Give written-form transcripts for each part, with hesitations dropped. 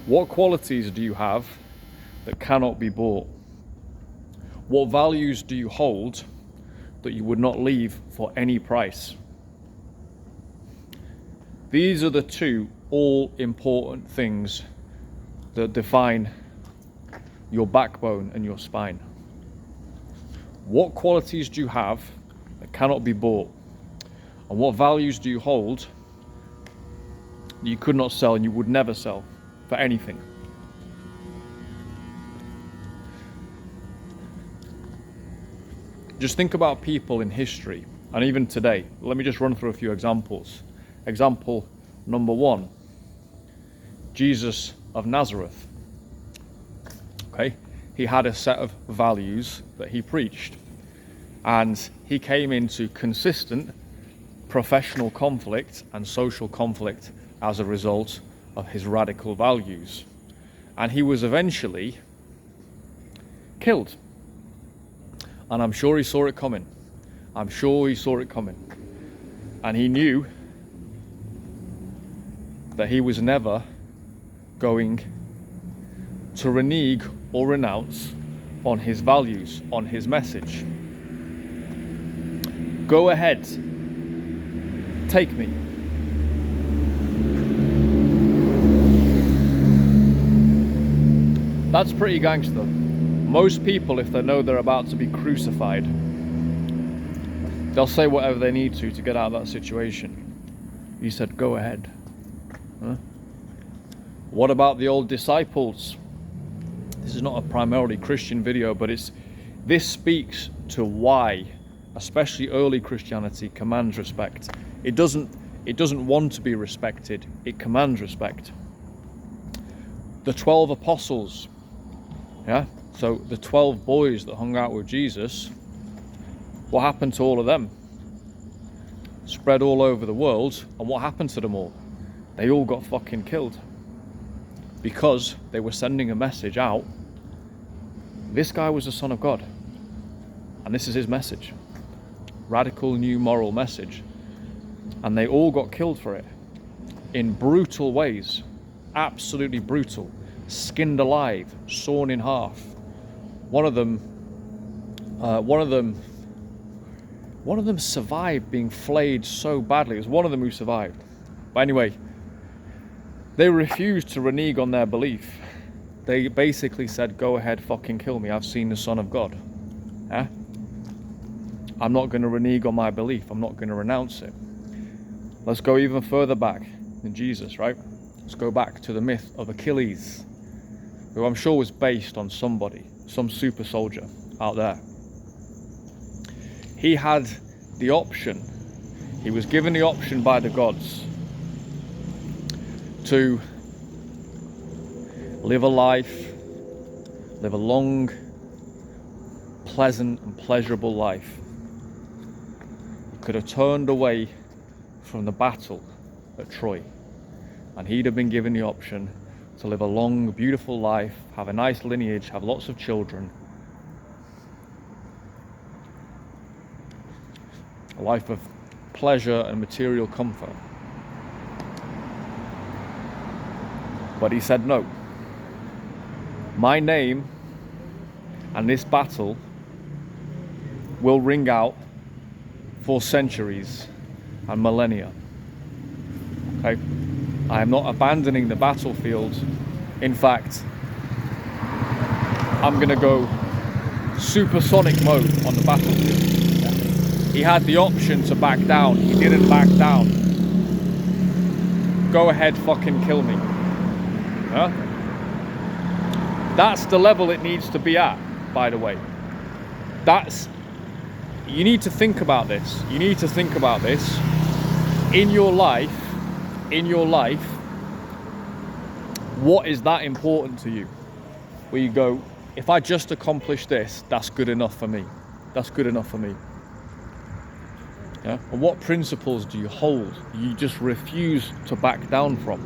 What qualities do you have that cannot be bought? What values do you hold that you would not leave for any price? These are the two all-important things that define your backbone and your spine. What qualities do you have that cannot be bought? And what values do you hold that you could not sell and you would never sell for anything? Just think about people in history and even today. Let me just run through a few examples. Example number one, Jesus of Nazareth. Okay, he had a set of values that he preached, and he came into consistent professional conflict and social conflict as a result of his radical values. And he was eventually killed. And I'm sure he saw it coming. I'm sure he saw it coming. And he knew that he was never going to renege or renounce on his values, on his message. Go ahead, take me. That's pretty gangster. Most people, if they know they're about to be crucified, they'll say whatever they need to get out of that situation. He said, go ahead. Huh? What about the old disciples? This is not a primarily Christian video, but this speaks to why, especially early Christianity, commands respect. It doesn't want to be respected, it commands respect. The 12 apostles, yeah? So the 12 boys that hung out with Jesus, what happened to all of them? Spread all over the world, and what happened to them all? They all got fucking killed. Because they were sending a message out. This guy was the Son of God. And this is his message. Radical new moral message. And they all got killed for it. In brutal ways. Absolutely brutal. Skinned alive. Sawn in half. One of them survived being flayed so badly. It was one of them who survived. But anyway, they refused to renege on their belief. They basically said, go ahead, fucking kill me. I've seen the Son of God. Yeah? I'm not going to renege on my belief. I'm not going to renounce it. Let's go even further back than Jesus, right? Let's go back to the myth of Achilles, who I'm sure was based on somebody, some super soldier out there. He had the option. He was given the option by the gods to live a life, live a long, pleasant and pleasurable life. He could have turned away from the battle at Troy, and he'd have been given the option to live a long, beautiful life, have a nice lineage, have lots of children, a life of pleasure and material comfort. But he said no. My name and this battle will ring out for centuries and millennia. Okay? I am not abandoning the battlefield. In fact, I'm going to go supersonic mode on the battlefield. He had the option to back down. He didn't back down. Go ahead, fucking kill me. Huh? That's the level it needs to be at, by the way. You need to think about this. You need to think about this. In your life, what is that important to you? Where you go, if I just accomplish this, that's good enough for me. That's good enough for me. Yeah? And what principles do you hold? You just refuse to back down from.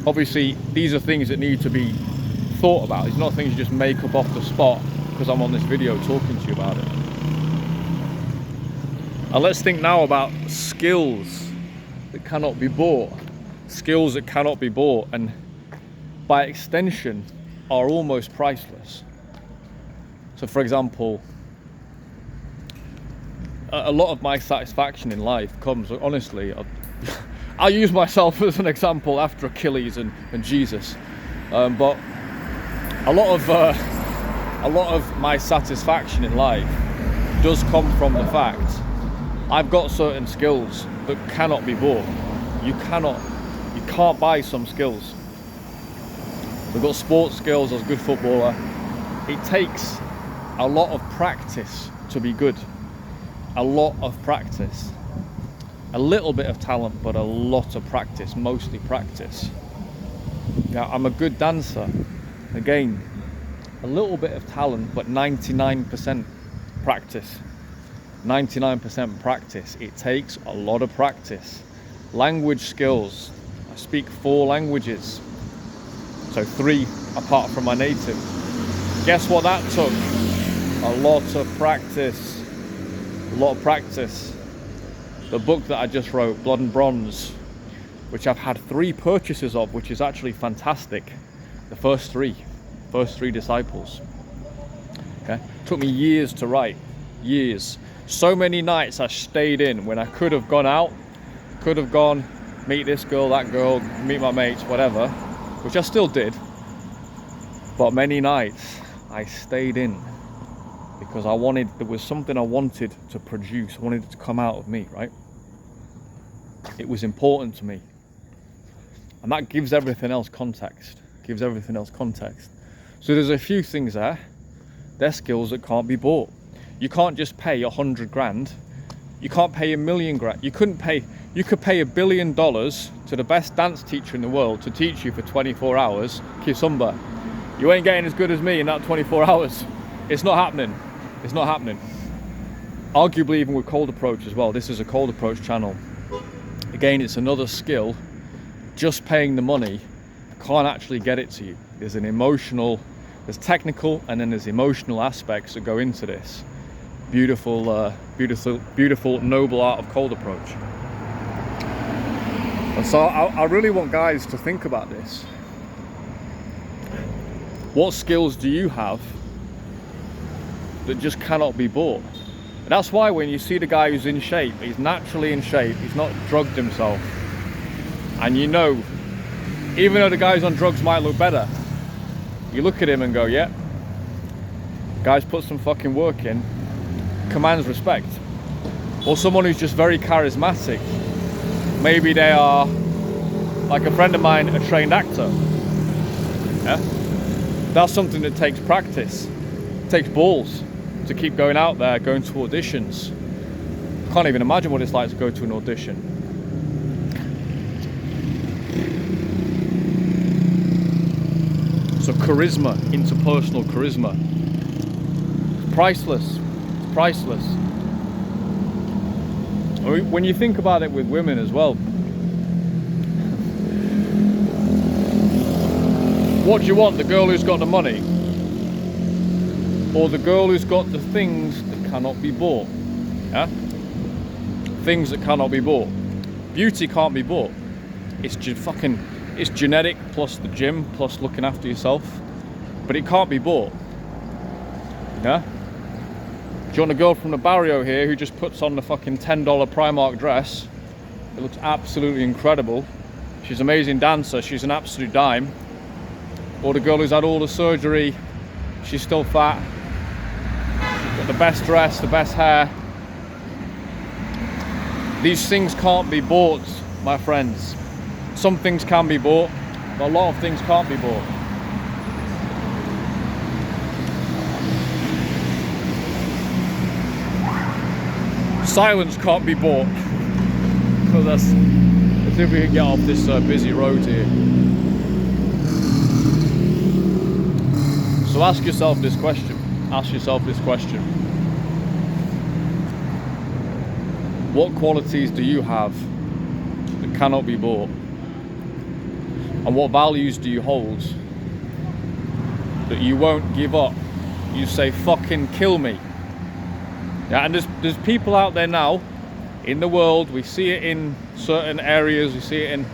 Obviously, these are things that need to be thought about. It's not things you just make up off the spot because I'm on this video talking to you about it. And let's think now about skills that cannot be bought. skills that cannot be bought, and by extension are almost priceless. So for example, a lot of my satisfaction in life comes, honestly, I'll use myself as an example after Achilles and Jesus, but a lot of my satisfaction in life does come from the fact I've got certain skills that cannot be bought. You can't buy some skills. I've got sports skills. I was a good footballer. It takes a lot of practice to be good. A lot of practice. A little bit of talent, but a lot of practice, mostly practice. Yeah, I'm a good dancer. Again, a little bit of talent, but 99% practice. 99% practice. It takes a lot of practice. Language skills. I speak 4 languages. So 3 apart from my native. Guess what that took? A lot of practice. A lot of practice. The book that I just wrote, Blood and Bronze, which I've had 3 purchases of, which is actually fantastic. The first 3 disciples. Okay, took me years to write, years. So many nights I stayed in when I could have gone out, could have gone meet this girl, that girl, meet my mates, whatever, which I still did. But many nights I stayed in because there was something I wanted to produce. I wanted it to come out of me, right? It was important to me. And that gives everything else context. So there's a few things there. They're skills that can't be bought. You can't just pay 100 grand. You can't pay $1 million grand. You could pay $1 billion to the best dance teacher in the world to teach you for 24 hours, Kizomba. You ain't getting as good as me in that 24 hours. It's not happening. It's not happening. Arguably even with cold approach as well. This is a cold approach channel. Again, it's another skill. Just paying the money can't actually get it to you. There's technical, and then there's emotional aspects that go into this. Beautiful, noble art of cold approach. And so I really want guys to think about this. What skills do you have that just cannot be bought? And that's why when you see the guy who's in shape, he's naturally in shape, he's not drugged himself. And you know, even though the guys on drugs might look better, you look at him and go, yeah, guy's put some fucking work in, commands respect. Or someone who's just very charismatic. Maybe they are, like a friend of mine, a trained actor. Yeah? That's something that takes practice. It takes balls to keep going out there, going to auditions. Can't even imagine what it's like to go to an audition. So charisma, interpersonal charisma, it's priceless. It's priceless. When you think about it with women as well, what do you want? The girl who's got the money, or the girl who's got the things that cannot be bought? Yeah? Things that cannot be bought. Beauty can't be bought. It's genetic, plus the gym, plus looking after yourself. But it can't be bought. Yeah? Do you want a girl from the barrio here who just puts on the fucking $10 Primark dress? It looks absolutely incredible. She's an amazing dancer. She's an absolute dime. Or the girl who's had all the surgery, she's still fat. She's got the best dress, the best hair. These things can't be bought, my friends. Some things can be bought, but a lot of things can't be bought. Silence can't be bought. So let's see if we can get off this busy road here. So ask yourself this question. What qualities do you have that cannot be bought? And what values do you hold that you won't give up? You say, fucking kill me. Yeah, and there's people out there now in the world, we see it in certain areas, we see it in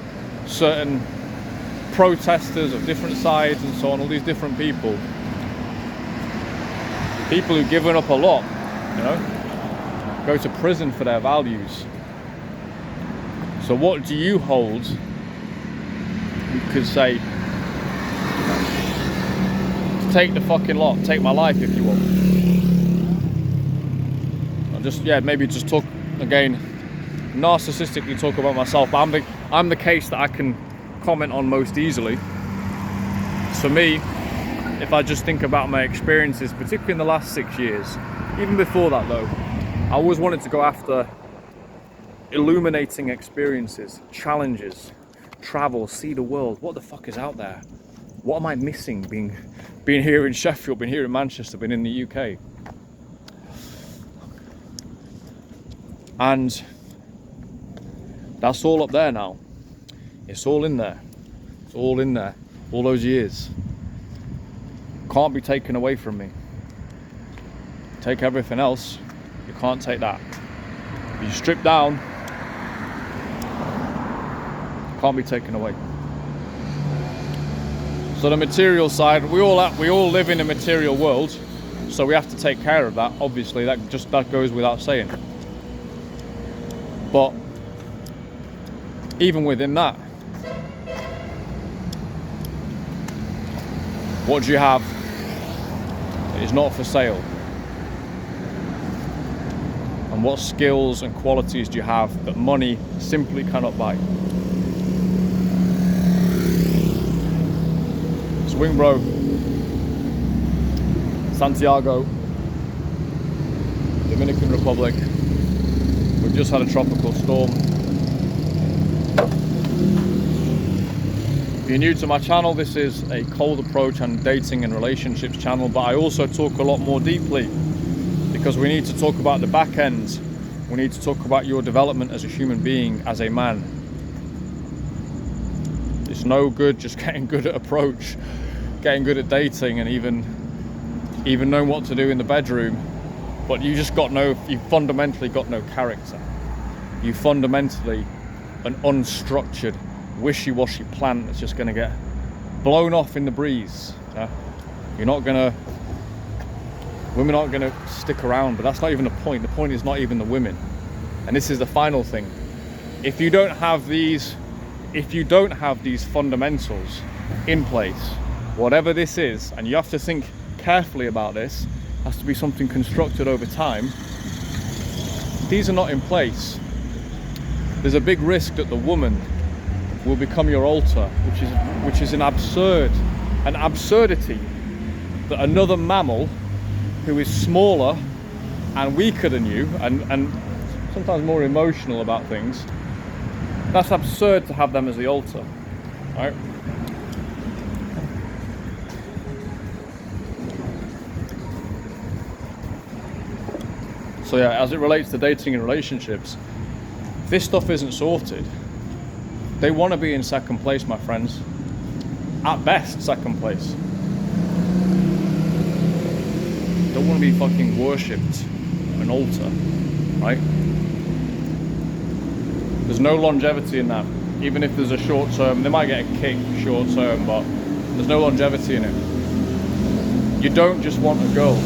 certain protesters of different sides and so on, all these different people who've given up a lot, you know, go to prison for their values. So what do you hold? You could say, take the fucking lot, take my life if you want. I'll just, maybe just talk again, narcissistically talk about myself, but I'm the case that I can comment on most easily. For me, if I just think about my experiences, particularly in the last 6 years, even before that though, I always wanted to go after illuminating experiences, challenges, travel, see the world. What the fuck is out there? What am I missing being here in Sheffield, being here in Manchester, being in the UK? And that's all up there now. It's all in there. It's all in there. All those years. Can't be taken away from me. Take everything else, you can't take that. You strip down, can't be taken away. So the material side, we all live in a material world, so we have to take care of that. Obviously, that goes without saying. But even within that, what do you have that is not for sale? And what skills and qualities do you have that money simply cannot buy? Swing Bro, Santiago, Dominican Republic. We've just had a tropical storm. If you're new to my channel, this is a cold approach and dating and relationships channel, but I also talk a lot more deeply because we need to talk about the back end. We need to talk about your development as a human being, as a man. It's no good just getting good at approach, getting good at dating, and even knowing what to do in the bedroom, but you fundamentally got no character. You fundamentally an unstructured, wishy-washy plant that's just going to get blown off in the breeze. Women aren't going to stick around, but that's not even the point. The point is not even the women. And this is the final thing. If you don't have these fundamentals in place, whatever this is, and you have to think carefully about this, has to be something constructed over time. These are not in place. There's a big risk that the woman will become your altar, which is an absurdity that another mammal who is smaller and weaker than you and sometimes more emotional about things, that's absurd to have them as the altar, right? So yeah, as it relates to dating and relationships, if this stuff isn't sorted, they want to be in second place, my friends. At best, second place. Don't want to be fucking worshipped an altar, right? There's no longevity in that. Even if there's a short term, they might get a kick short term, but there's no longevity in it. You don't just want a girl.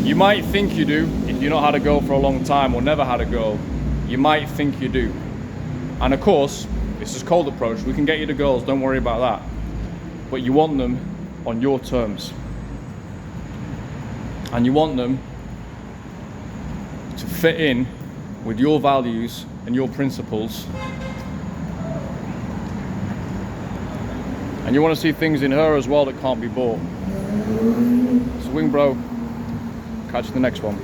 You might think you do if you've not had a girl for a long time or never had a girl. You might think you do. And of course, this is cold approach. We can get you the girls, don't worry about that. But you want them on your terms. And you want them to fit in with your values and your principles. And you want to see things in her as well that can't be bought. Swing Bro. Catch you in the next one.